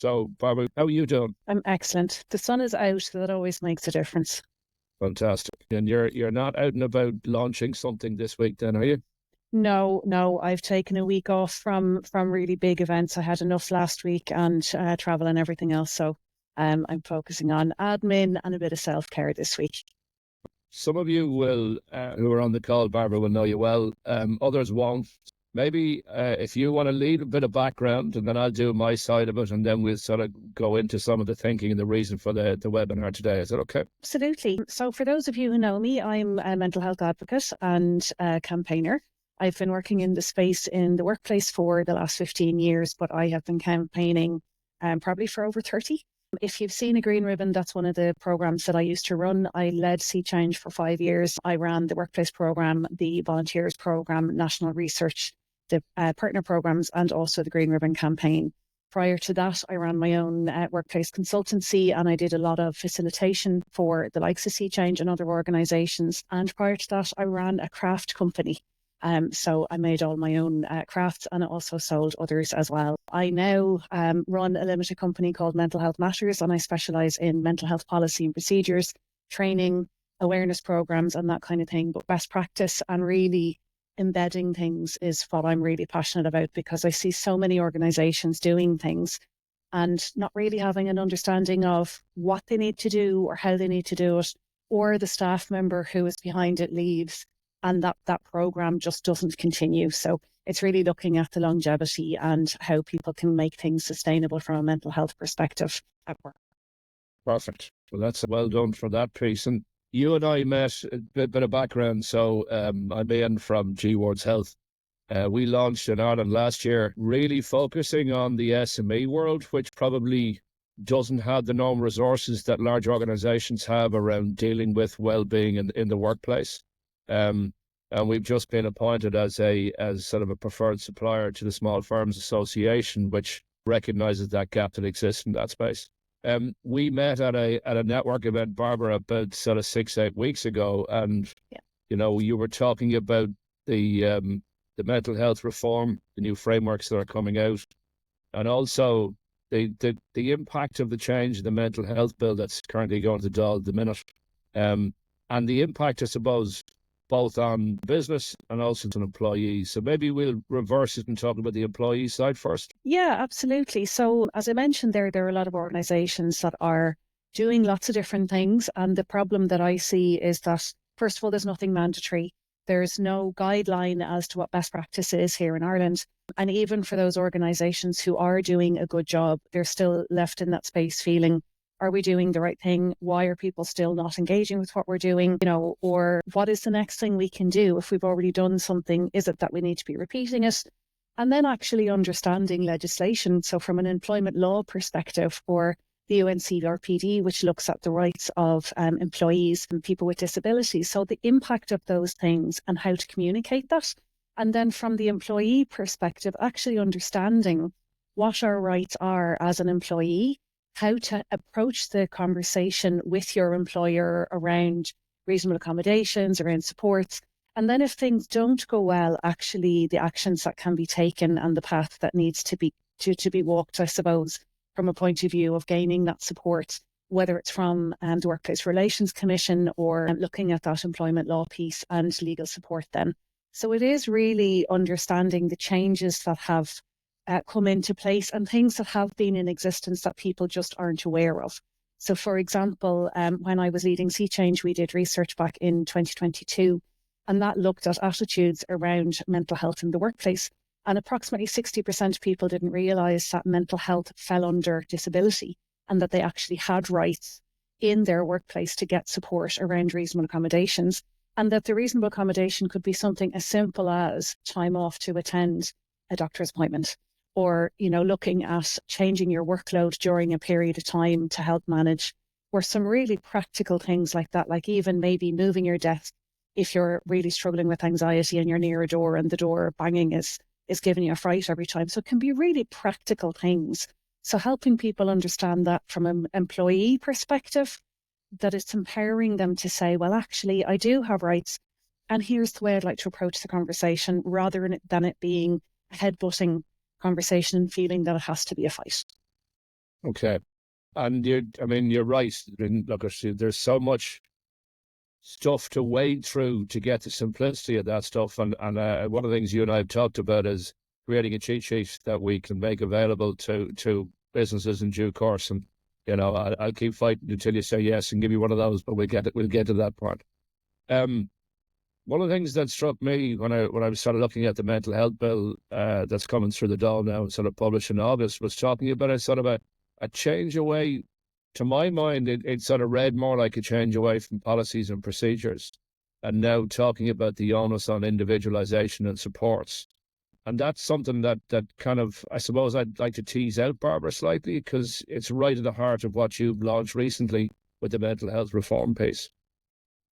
So, Barbara, how are you doing? I'm excellent. The sun is out, so that always makes a difference. Fantastic. And you're not out and about launching something this week then, are you? No, no, I've taken a week off from really big events. I had enough last week and travel and everything else. So I'm focusing on admin and a bit of self-care this week. Some of you will, who are on the call, Barbara, will know you well. Others won't. Maybe if you want to lead a bit of background, and then I'll do my side of it, and then we'll sort of go into some of the thinking and the reason for the webinar today. Is that okay? Absolutely. So for those of you who know me, I'm a mental health advocate and a campaigner. I've been working in the space in the workplace for the last 15 years, but I have been campaigning probably for over 30. If you've seen a green ribbon, that's one of the programs that I used to run. I led Sea Change for 5 years. I ran the workplace program, the volunteers program, national research, the partner programs, and also the green ribbon campaign. Prior to that, I ran my own workplace consultancy, and I did a lot of facilitation for the likes of Sea Change and other organisations. And prior to that, I ran a craft company. So I made all my own crafts, and I also sold others as well. I now run a limited company called Mental Health Matters, and I specialise in mental health policy and procedures, training, awareness programs, and that kind of thing. But best practice and really embedding things is what I'm really passionate about, because I see so many organisations doing things and not really having an understanding of what they need to do or how they need to do it, or the staff member who is behind it leaves and that program just doesn't continue. So it's really looking at the longevity and how people can make things sustainable from a mental health perspective at work. Perfect. Well, that's well done for that piece. And you and I met a bit of background. So I'm Iain from Gewardz Health. We launched in Ireland last year, really focusing on the SME world, which probably doesn't have the normal resources that large organizations have around dealing with well-being in the workplace. And we've just been appointed as sort of a preferred supplier to the Small Firms Association, which recognizes that gap that exists in that space. We met at a network event, Barbara, about sort of 6-8 weeks ago, and you were talking about the mental health reform, the new frameworks that are coming out, and also the impact of the change in the mental health bill that's currently going to Dáil at the minute, and the impact, I suppose, both on business and also on employees. So maybe we'll reverse it and talk about the employee side first. Yeah, absolutely. So as I mentioned there are a lot of organisations that are doing lots of different things. And the problem that I see is that, first of all, there's nothing mandatory. There's no guideline as to what best practice is here in Ireland. And even for those organisations who are doing a good job, they're still left in that space feeling, are we doing the right thing? Why are people still not engaging with what we're doing? Or what is the next thing we can do? If we've already done something, is it that we need to be repeating it? And then actually understanding legislation. So from an employment law perspective, or the UNCRPD, which looks at the rights of employees and people with disabilities. So the impact of those things and how to communicate that. And then from the employee perspective, actually understanding what our rights are as an employee, how to approach the conversation with your employer around reasonable accommodations, around supports. And then if things don't go well, actually the actions that can be taken and the path that needs to be walked, I suppose, from a point of view of gaining that support, whether it's from the Workplace Relations Commission or looking at that employment law piece and legal support then. So it is really understanding the changes that have come into place and things that have been in existence that people just aren't aware of. So for example, when I was leading Sea Change, we did research back in 2022, and that looked at attitudes around mental health in the workplace. And approximately 60% of people didn't realise that mental health fell under disability and that they actually had rights in their workplace to get support around reasonable accommodations, and that the reasonable accommodation could be something as simple as time off to attend a doctor's appointment, or, looking at changing your workload during a period of time to help manage, or some really practical things like that, like even maybe moving your desk if you're really struggling with anxiety and you're near a door and the door banging is giving you a fright every time. So it can be really practical things. So helping people understand that from an employee perspective, that it's empowering them to say, well, actually, I do have rights, and here's the way I'd like to approach the conversation, rather than it being a headbutting conversation and feeling that it has to be a fight. Okay. And you're right. I mean, look, there's so much stuff to wade through to get the simplicity of that stuff. And one of the things you and I have talked about is creating a cheat sheet that we can make available to businesses in due course. And I'll keep fighting until you say yes and give you one of those. But we'll get to that part. Um, One of the things that struck me when I started looking at the mental health bill that's coming through the door now, sort of published in August, was talking about a change away. To my mind, it sort of read more like a change away from policies and procedures, and now talking about the onus on individualization and supports. And that's something that kind of, I suppose I'd like to tease out, Barbara, slightly, because it's right at the heart of what you've launched recently with the mental health reform piece.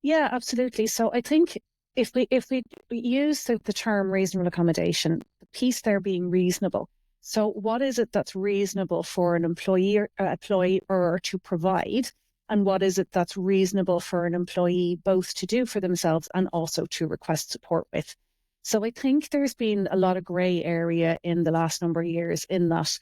Yeah, absolutely. So I think if we use the term reasonable accommodation, the piece there being reasonable. So what is it that's reasonable for an employer to provide, and what is it that's reasonable for an employee both to do for themselves and also to request support with? So I think there's been a lot of grey area in the last number of years in that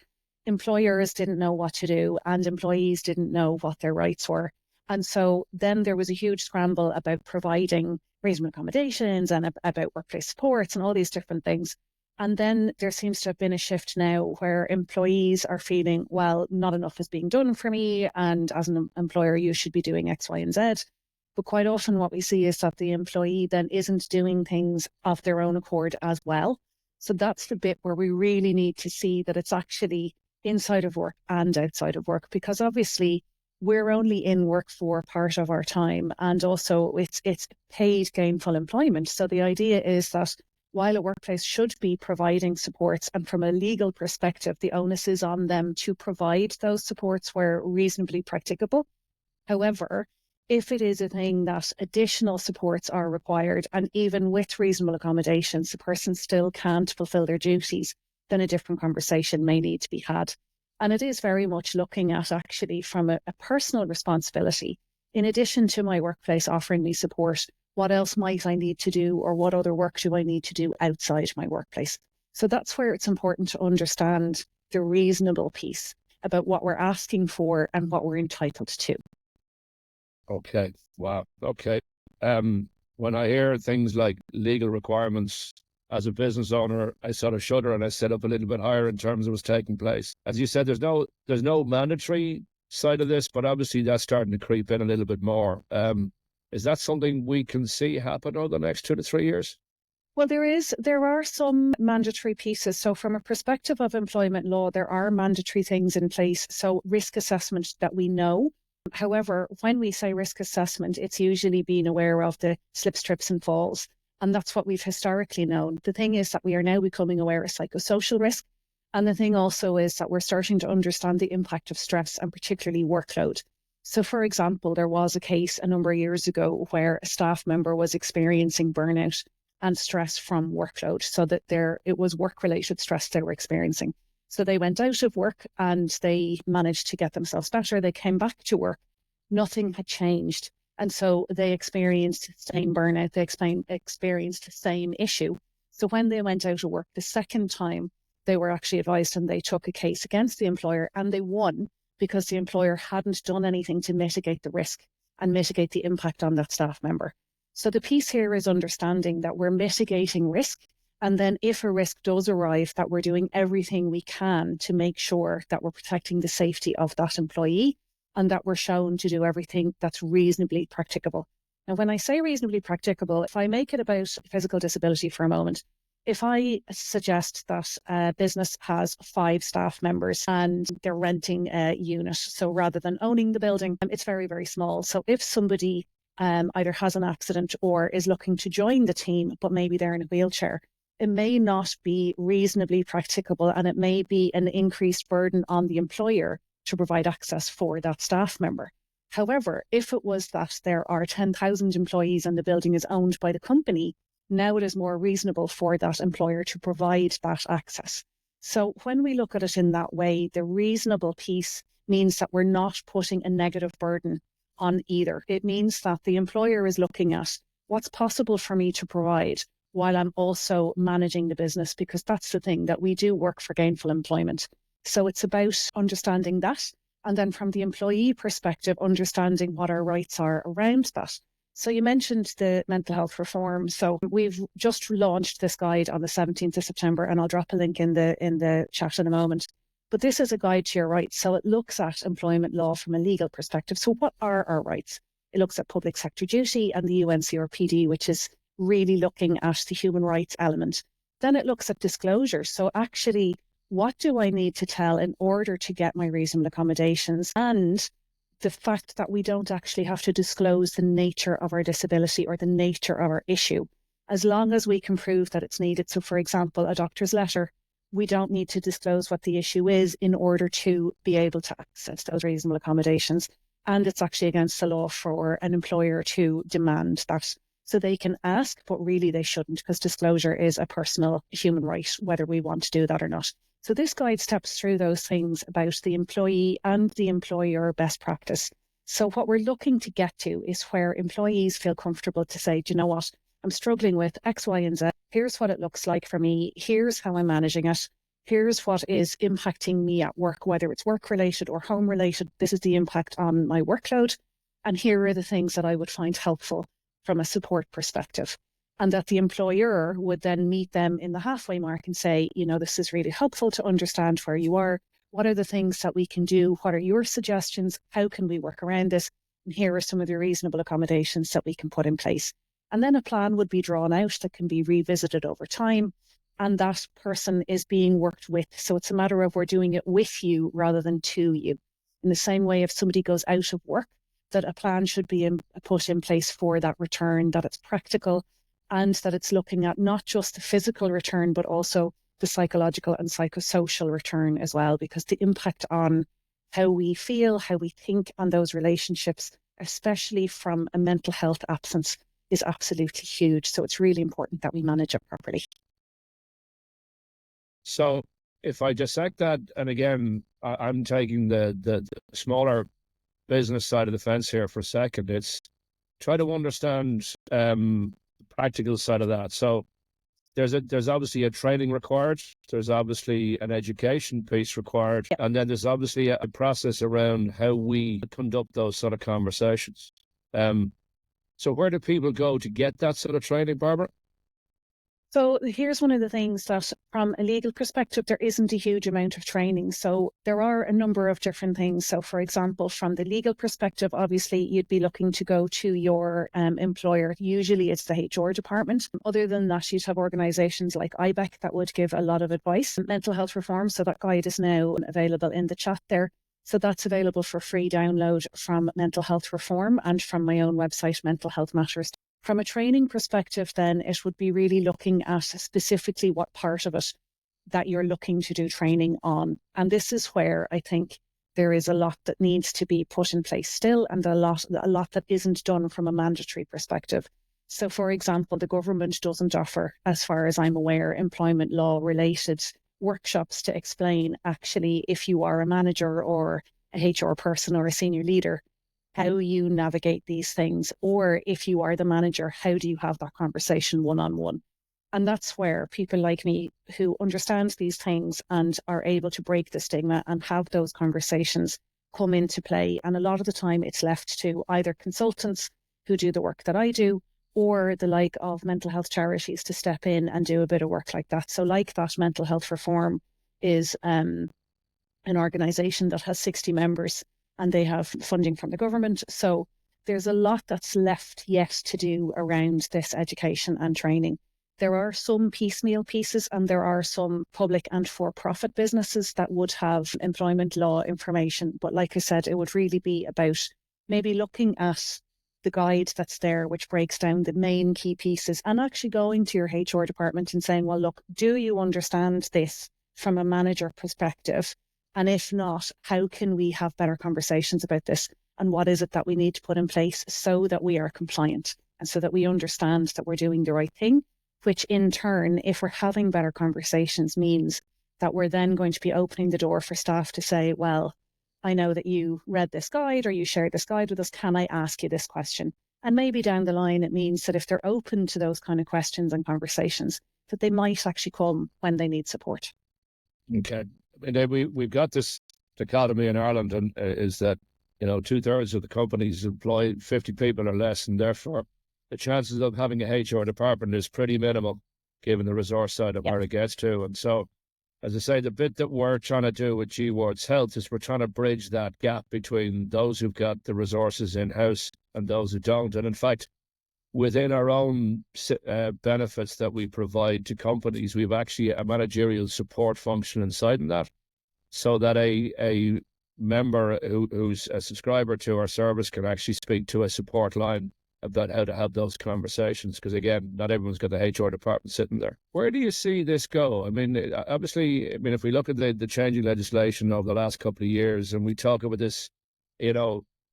employers didn't know what to do and employees didn't know what their rights were. And so then there was a huge scramble about providing reasonable accommodations and about workplace supports and all these different things. And then there seems to have been a shift now where employees are feeling, well, not enough is being done for me. And as an employer, you should be doing X, Y, and Z. But quite often what we see is that the employee then isn't doing things of their own accord as well. So that's the bit where we really need to see that it's actually inside of work and outside of work, because obviously we're only in work for part of our time, and also it's paid gainful employment. So the idea is that while a workplace should be providing supports, and from a legal perspective, the onus is on them to provide those supports where reasonably practicable. However, if it is a thing that additional supports are required, and even with reasonable accommodations, the person still can't fulfill their duties, then a different conversation may need to be had. And it is very much looking at actually from a personal responsibility. In addition to my workplace offering me support, what else might I need to do, or what other work do I need to do outside my workplace? So that's where it's important to understand the reasonable piece about what we're asking for and what we're entitled to. Okay. Wow. Okay. When I hear things like legal requirements as a business owner, I sort of shudder and I set up a little bit higher in terms of what's taking place. As you said, there's no mandatory side of this, but obviously that's starting to creep in a little bit more. Is that something we can see happen over the next 2 to 3 years? Well, there are some mandatory pieces. So from a perspective of employment law, there are mandatory things in place. So risk assessment that we know. However, when we say risk assessment, it's usually being aware of the slips, trips and falls. And that's what we've historically known. The thing is that we are now becoming aware of psychosocial risk. And the thing also is that we're starting to understand the impact of stress, and particularly workload. So, for example, there was a case a number of years ago where a staff member was experiencing burnout and stress from workload, so that it was work-related stress they were experiencing. So they went out of work and they managed to get themselves better. They came back to work. Nothing had changed. And so they experienced the same burnout. They experienced the same issue. So when they went out of work the second time, they were actually advised, and they took a case against the employer, and they won because the employer hadn't done anything to mitigate the risk and mitigate the impact on that staff member. So the piece here is understanding that we're mitigating risk. And then if a risk does arrive, that we're doing everything we can to make sure that we're protecting the safety of that employee, and that we're shown to do everything that's reasonably practicable. Now, when I say reasonably practicable, if I make it about physical disability for a moment, if I suggest that a business has 5 staff members and they're renting a unit, so rather than owning the building, it's very, very small. So if somebody either has an accident or is looking to join the team, but maybe they're in a wheelchair, it may not be reasonably practicable, and it may be an increased burden on the employer to provide access for that staff member. However, if it was that there are 10,000 employees and the building is owned by the company, now it is more reasonable for that employer to provide that access. So when we look at it in that way, the reasonable piece means that we're not putting a negative burden on either. It means that the employer is looking at what's possible for me to provide while I'm also managing the business, because that's the thing, that we do work for gainful employment. So it's about understanding that. And then from the employee perspective, understanding what our rights are around that. So you mentioned the mental health reform. So we've just launched this guide on the 17th of September, and I'll drop a link in the chat in a moment. But this is a guide to your rights. So it looks at employment law from a legal perspective. So what are our rights? It looks at public sector duty and the UNCRPD, which is really looking at the human rights element. Then it looks at disclosure. So actually, what do I need to tell in order to get my reasonable accommodations? And the fact that we don't actually have to disclose the nature of our disability or the nature of our issue, as long as we can prove that it's needed. So for example, a doctor's letter, we don't need to disclose what the issue is in order to be able to access those reasonable accommodations. And it's actually against the law for an employer to demand that. So they can ask, but really they shouldn't, because disclosure is a personal human right, whether we want to do that or not. So this guide steps through those things about the employee and the employer best practice. So what we're looking to get to is where employees feel comfortable to say, do you know what, I'm struggling with X, Y, and Z. Here's what it looks like for me. Here's how I'm managing it. Here's what is impacting me at work, whether it's work related or home related. This is the impact on my workload. And here are the things that I would find helpful from a support perspective. And that the employer would then meet them in the halfway mark and say, you know, this is really helpful to understand where you are. What are the things that we can do? What are your suggestions? How can we work around this? And here are some of the reasonable accommodations that we can put in place. And then a plan would be drawn out that can be revisited over time. And that person is being worked with. So it's a matter of we're doing it with you rather than to you. In the same way, if somebody goes out of work, that a plan should be put in place for that return, that it's practical, and that it's looking at not just the physical return, but also the psychological and psychosocial return as well, because the impact on how we feel, how we think on those relationships, especially from a mental health absence, is absolutely huge. So it's really important that we manage it properly. So if I dissect that, and again, I'm taking the smaller business side of the fence here for a second, it's try to understand the practical side of that. So there's obviously a training required, there's obviously an education piece required, and then there's obviously a process around how we conduct those sort of conversations. So where do people go to get that sort of training, Barbara? So here's one of the things that from a legal perspective, there isn't a huge amount of training. So there are a number of different things. So for example, from the legal perspective, obviously you'd be looking to go to your employer. Usually it's the HR department. Other than that, you'd have organisations like IBEC that would give a lot of advice. Mental health reform. So that guide is now available in the chat there. So that's available for free download from Mental Health Reform and from my own website, Mental Health Matters. From a training perspective, then it would be really looking at specifically what part of it that you're looking to do training on. And this is where I think there is a lot that needs to be put in place still, and a lot that isn't done from a mandatory perspective. So, for example, the government doesn't offer, as far as I'm aware, employment law related workshops to explain actually if you are a manager or a HR person or a senior leader, how you navigate these things, or if you are the manager, how do you have that conversation one-on-one? And that's where people like me who understand these things and are able to break the stigma and have those conversations come into play. And a lot of the time it's left to either consultants who do the work that I do, or the like of mental health charities to step in and do a bit of work like that. So like that, Mental Health Reform is an organisation that has 60 members, and they have funding from the government. So there's a lot that's left yet to do around this education and training. There are some piecemeal pieces, and there are some public and for-profit businesses that would have employment law information. But like I said, it would really be about maybe looking at the guide that's there, which breaks down the main key pieces, and actually going to your HR department and saying, well, look, do you understand this from a manager perspective? And if not, how can we have better conversations about this? And what is it that we need to put in place so that we are compliant and so that we understand that we're doing the right thing, which in turn, if we're having better conversations, means that we're then going to be opening the door for staff to say, well, I know that you read this guide or you shared this guide with us. Can I ask you this question? And maybe down the line, it means that if they're open to those kind of questions and conversations, that they might actually come when they need support. Okay. I mean, we've got this dichotomy in Ireland, and is that 2/3 of the companies employ 50 people or less, and therefore the chances of having a HR department is pretty minimal, given the resource side of where it gets to. And so, as I say, the bit that we're trying to do with Gewardz Health is we're trying to bridge that gap between those who've got the resources in-house and those who don't. And in fact, within our own benefits that we provide to companies, we've actually a managerial support function inside in that, so that a member who's a subscriber to our service can actually speak to a support line about how to have those conversations. Because again, not everyone's got the HR department sitting there. Where do you see this go? I mean, obviously, if we look at the changing legislation over the last couple of years, and we talk about this,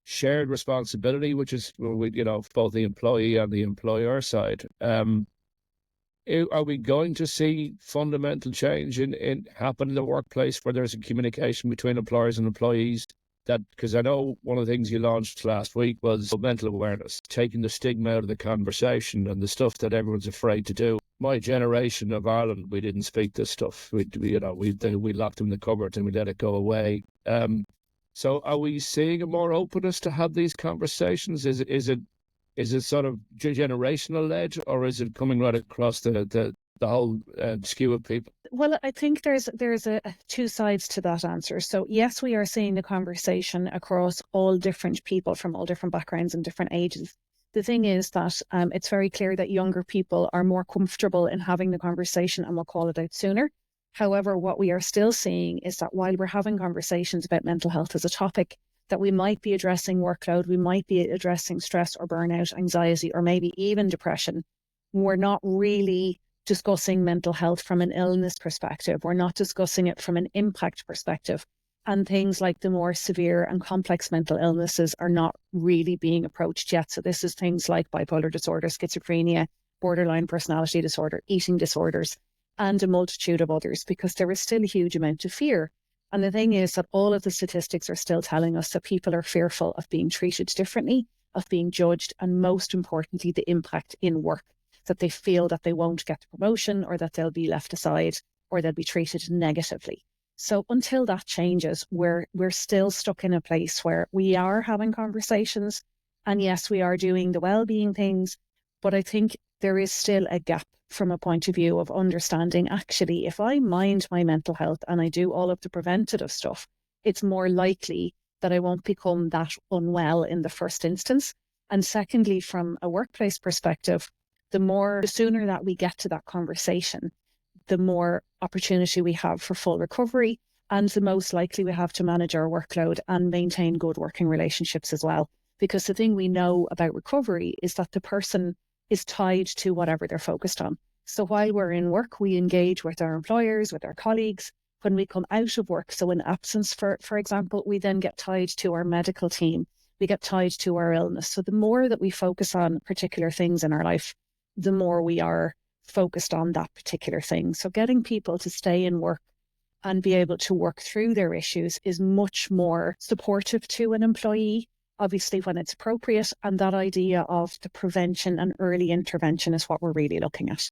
shared responsibility, which is, both the employee and the employer side. Are we going to see fundamental change in happen in the workplace where there's a communication between employers and employees? Because I know one of the things you launched last week was mental awareness, taking the stigma out of the conversation and the stuff that everyone's afraid to do. My generation of Ireland, we didn't speak this stuff. We locked them in the cupboard and we let it go away. So are we seeing a more openness to have these conversations? Is it sort of generational led, or is it coming right across the whole skew of people? Well, I think there's two sides to that answer. So yes, we are seeing the conversation across all different people from all different backgrounds and different ages. The thing is that it's very clear that younger people are more comfortable in having the conversation and will call it out sooner. However, what we are still seeing is that while we're having conversations about mental health as a topic, that we might be addressing workload, we might be addressing stress or burnout, anxiety, or maybe even depression, we're not really discussing mental health from an illness perspective. We're not discussing it from an impact perspective. And things like the more severe and complex mental illnesses are not really being approached yet. So this is things like bipolar disorder, schizophrenia, borderline personality disorder, eating disorders, and a multitude of others, because there is still a huge amount of fear. And the thing is that all of the statistics are still telling us that people are fearful of being treated differently, of being judged, and most importantly, the impact in work, that they feel that they won't get the promotion, or that they'll be left aside, or they'll be treated negatively. So until that changes, we're still stuck in a place where we are having conversations, and yes, we are doing the well-being things, but I think there is still a gap from a point of view of understanding, actually, if I mind my mental health and I do all of the preventative stuff, it's more likely that I won't become that unwell in the first instance. And secondly, from a workplace perspective, the sooner that we get to that conversation, the more opportunity we have for full recovery, and the most likely we have to manage our workload and maintain good working relationships as well. Because the thing we know about recovery is that the person is tied to whatever they're focused on. So while we're in work, we engage with our employers, with our colleagues. When we come out of work, so in absence, for example, we then get tied to our medical team. We get tied to our illness. So the more that we focus on particular things in our life, the more we are focused on that particular thing. So getting people to stay in work and be able to work through their issues is much more supportive to an employee, obviously when it's appropriate. And that idea of the prevention and early intervention is what we're really looking at.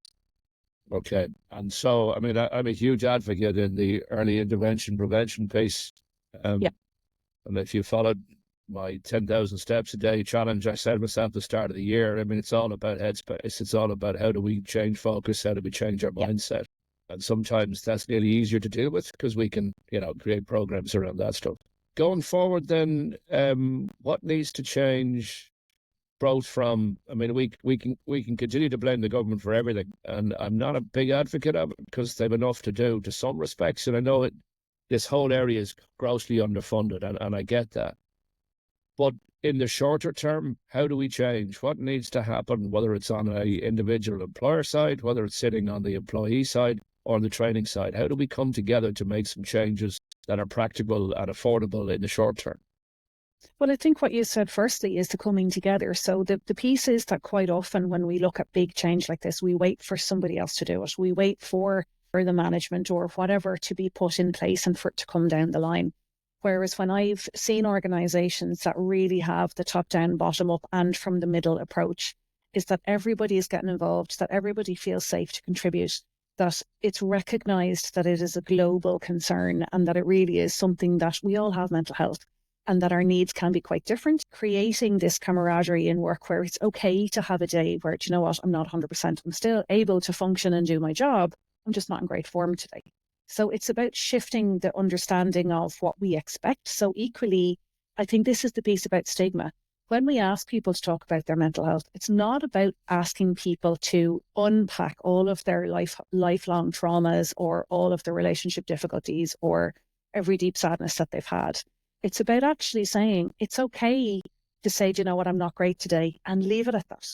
Okay. And so, I mean, I'm a huge advocate in the early intervention prevention piece. And if you followed my 10,000 steps a day challenge I set myself at the start of the year, I mean, it's all about headspace. It's all about how do we change focus? How do we change our mindset? And sometimes that's nearly easier to deal with because we can, create programs around that stuff. Going forward then, what needs to change? Both from, I mean, we can continue to blame the government for everything, and I'm not a big advocate of it because they've enough to do to some respects, and I know this whole area is grossly underfunded, and I get that. But in the shorter term, how do we change? What needs to happen, whether it's on an individual employer side, whether it's sitting on the employee side or the training side? How do we come together to make some changes that are practical and affordable in the short term? Well, I think what you said firstly is the coming together. So the piece is that quite often when we look at big change like this, we wait for somebody else to do it. We wait for the management or whatever to be put in place and for it to come down the line. Whereas when I've seen organisations that really have the top down, bottom up and from the middle approach, is that everybody is getting involved, that everybody feels safe to contribute. that it's recognized that it is a global concern and that it really is something that we all have mental health and that our needs can be quite different. Creating this camaraderie in work where it's okay to have a day where, do you know what, I'm not 100%, I'm still able to function and do my job. I'm just not in great form today. So it's about shifting the understanding of what we expect. So equally, I think this is the piece about stigma. When we ask people to talk about their mental health, it's not about asking people to unpack all of their lifelong traumas or all of the relationship difficulties or every deep sadness that they've had. It's about actually saying it's okay to say, do you know what, I'm not great today, and leave it at that.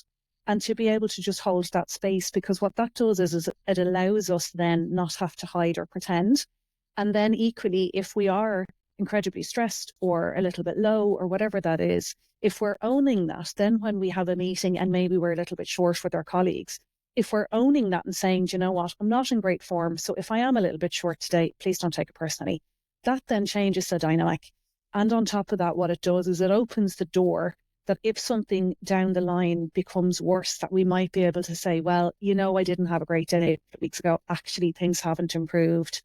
And to be able to just hold that space, because what that does is it allows us then not have to hide or pretend. And then equally, if we are incredibly stressed or a little bit low or whatever that is, if we're owning that, then when we have a meeting and maybe we're a little bit short with our colleagues, if we're owning that and saying, do you know what, I'm not in great form, so if I am a little bit short today, please don't take it personally. That then changes the dynamic. And on top of that, what it does is it opens the door that if something down the line becomes worse, that we might be able to say, well, you know, I didn't have a great day 8 weeks ago. Actually, things haven't improved.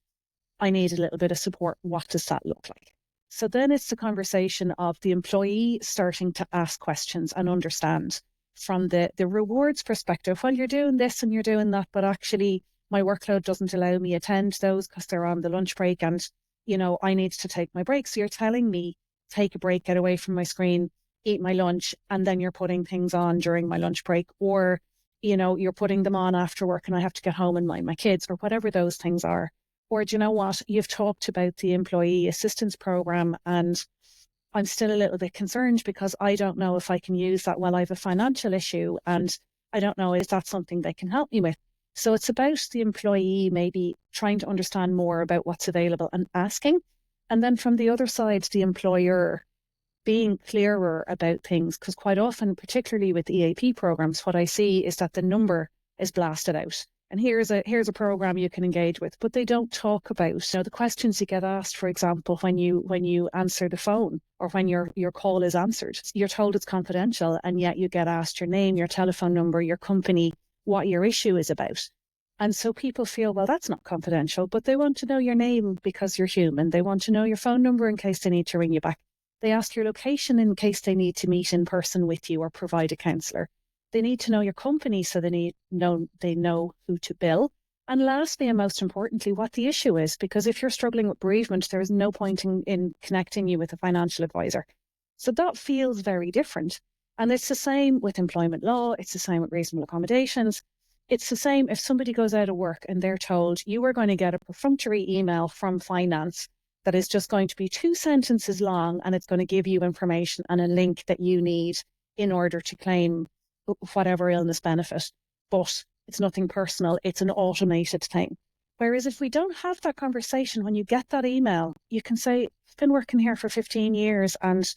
I need a little bit of support. What does that look like? So then it's the conversation of the employee starting to ask questions and understand from the rewards perspective. Well, you're doing this and you're doing that, but actually my workload doesn't allow me to attend those because they're on the lunch break and, you know, I need to take my break. So you're telling me, take a break, get away from my screen, eat my lunch, and then you're putting things on during my lunch break, or, you know, you're putting them on after work and I have to get home and mind my kids, or whatever those things are. Or do you know what? You've talked about the employee assistance program and I'm still a little bit concerned because I don't know if I can use that. Well, I have a financial issue and I don't know, is that something they can help me with? So it's about the employee maybe trying to understand more about what's available and asking. And then from the other side, the employer being clearer about things, because quite often, particularly with EAP programs, what I see is that the number is blasted out. And here's a program you can engage with, but they don't talk about, you know, the questions you get asked, for example, when you answer the phone or when your call is answered. You're told it's confidential, and yet you get asked your name, your telephone number, your company, what your issue is about. And so people feel, well, that's not confidential, but they want to know your name because you're human. They want to know your phone number in case they need to ring you back. They ask your location in case they need to meet in person with you or provide a counsellor. They need to know your company so they know who to bill. And lastly, and most importantly, what the issue is, because if you're struggling with bereavement, there is no point in connecting you with a financial advisor. So that feels very different. And it's the same with employment law. It's the same with reasonable accommodations. It's the same if somebody goes out of work and they're told you are going to get a perfunctory email from finance that is just going to be 2 sentences long and it's going to give you information and a link that you need in order to claim whatever illness benefit. But it's nothing personal. It's an automated thing. Whereas if we don't have that conversation, when you get that email, you can say, I've been working here for 15 years and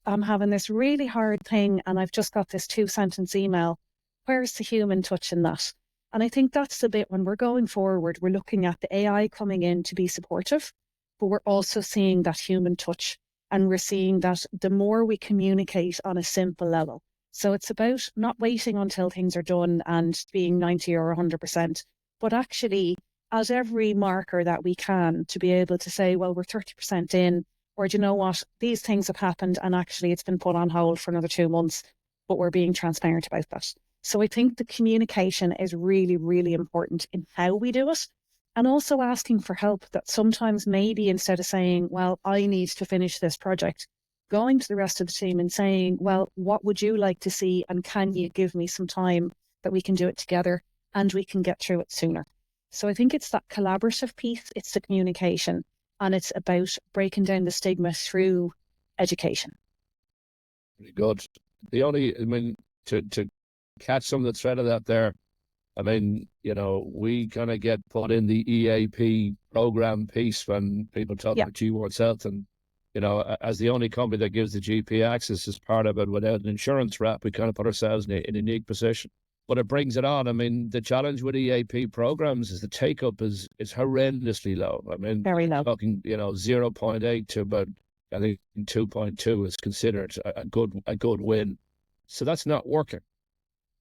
I'm having this really hard thing and I've just got this 2-sentence email. Where's the human touch in that? And I think that's the bit when we're going forward, we're looking at the AI coming in to be supportive, but we're also seeing that human touch. And we're seeing that the more we communicate on a simple level. So it's about not waiting until things are done and being 90 or 100%, but actually at every marker that we can to be able to say, well, we're 30% in, or do you know what, these things have happened and actually it's been put on hold for another 2 months, but we're being transparent about that. So I think the communication is really, really important in how we do it. And also asking for help, that sometimes maybe instead of saying, well, I need to finish this project, going to the rest of the team and saying, well, what would you like to see? And can you give me some time that we can do it together and we can get through it sooner? So I think it's that collaborative piece, it's the communication, and it's about breaking down the stigma through education. Pretty good. To catch some of the thread of that there, I mean, you know, we kind of get put in the EAP program piece when people talk about Gewardz Health, and, you know, as the only company that gives the GP access as part of it without an insurance wrap, we kind of put ourselves in a unique position. But it brings it on. I mean, the challenge with EAP programs is the take-up is horrendously low. I mean, very low. Talking, you know, 0.8 to about, I think 2.2 is considered a good win. So that's not working.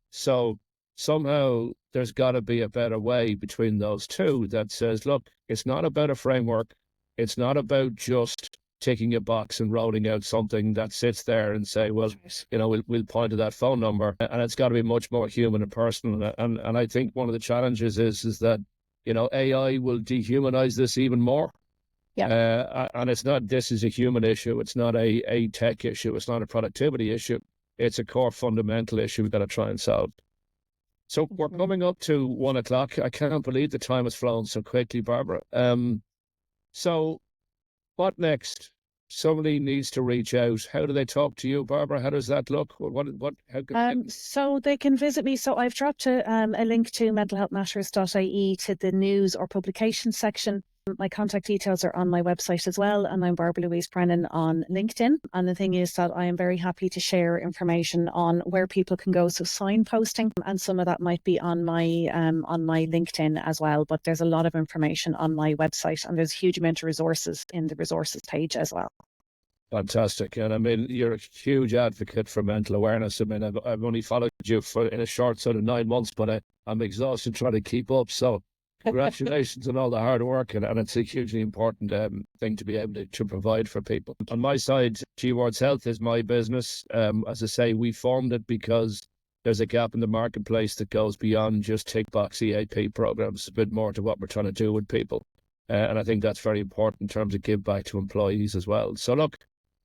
So somehow there's got to be a better way between those two that says, look, it's not about a framework. It's not about just ticking a box and rolling out something that sits there and say, well, we'll point to that phone number. And it's got to be much more human and personal. And I think one of the challenges is that, AI will dehumanize this even more. Yeah. And it's not, this is a human issue. It's not a tech issue. It's not a productivity issue. It's a core fundamental issue we've got to try and solve. So we're coming up to 1 o'clock. I can't believe the time has flown so quickly, Barbara. So what next? Somebody needs to reach out. How do they talk to you, Barbara? How does that look? So they can visit me. So I've dropped a link to mentalhealthmatters.ie to the news or publications section. My contact details are on my website as well, and I'm Barbara Louise Brennan on LinkedIn. And the thing is that I am very happy to share information on where people can go. So signposting, and some of that might be on my LinkedIn as well. But there's a lot of information on my website, and there's a huge amount of resources in the resources page as well. Fantastic. And I mean, you're a huge advocate for mental awareness. I mean, I've only followed you in a short sort of 9 months, but I'm exhausted trying to keep up. So congratulations on all the hard work. And it's a hugely important thing to be able to provide for people. On my side, Gewardz Health is my business. As I say, we formed it because there's a gap in the marketplace that goes beyond just tick box EAP programs, a bit more to what we're trying to do with people. And I think that's very important in terms of give back to employees as well. So look,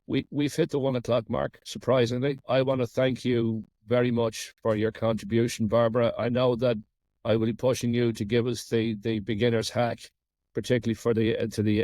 we've hit the 1 o'clock mark, surprisingly. I want to thank you very much for your contribution, Barbara. I know that I will be pushing you to give us the beginner's hack, particularly for the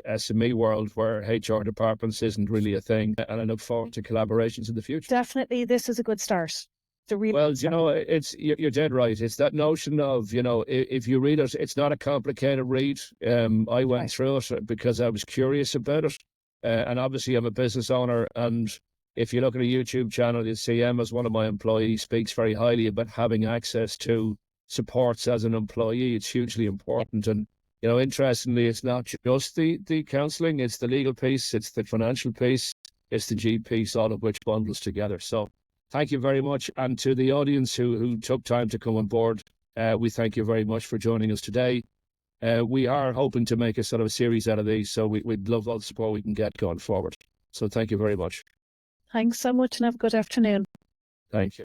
SME world where HR departments isn't really a thing. And I look forward to collaborations in the future. Definitely, this is a good start. Well, you're dead right. It's that notion of, if you read it, it's not a complicated read. I went through it because I was curious about it. And obviously I'm a business owner, and if you look at a YouTube channel, you see Em, as one of my employees, speaks very highly about having access to supports as an employee. It's hugely important. And, interestingly, it's not just the counselling, it's the legal piece, it's the financial piece, it's the G piece, all of which bundles together. So thank you very much. And to the audience who took time to come on board, we thank you very much for joining us today. We are hoping to make a sort of a series out of these, so we'd love all the support we can get going forward. So thank you very much. Thanks so much, and have a good afternoon. Thank you.